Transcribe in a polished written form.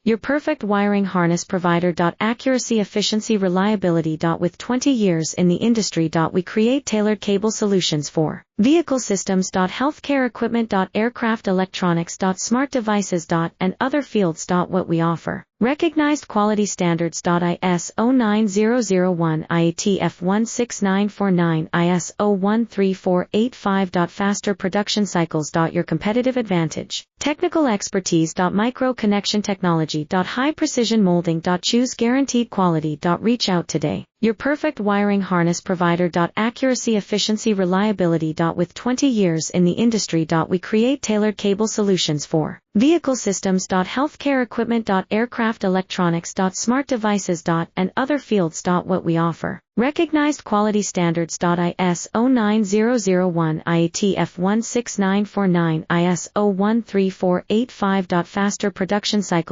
Your perfect wiring harness provider. Accuracy, efficiency, reliability. With 20 years in the industry. We create tailored cable solutions for vehicle systems. Healthcare equipment. Aircraft electronics. Smart devices. And other fields. What we offer. Recognized quality standards. ISO 9001, IATF 16949, ISO 13485. Faster production cycles. Your competitive advantage. Technical expertise. Micro connection technology. High precision molding. Choose guaranteed quality. Reach out today. Your perfect wiring harness provider. Accuracy, efficiency, reliability. With 20 years in the industry. We create tailored cable solutions for vehicle systems. Healthcare equipment. Aircraft electronics. Smart devices. And other fields. What we offer. Recognized quality standards. ISO 9001, IATF 16949, ISO 13485. Faster production cycles.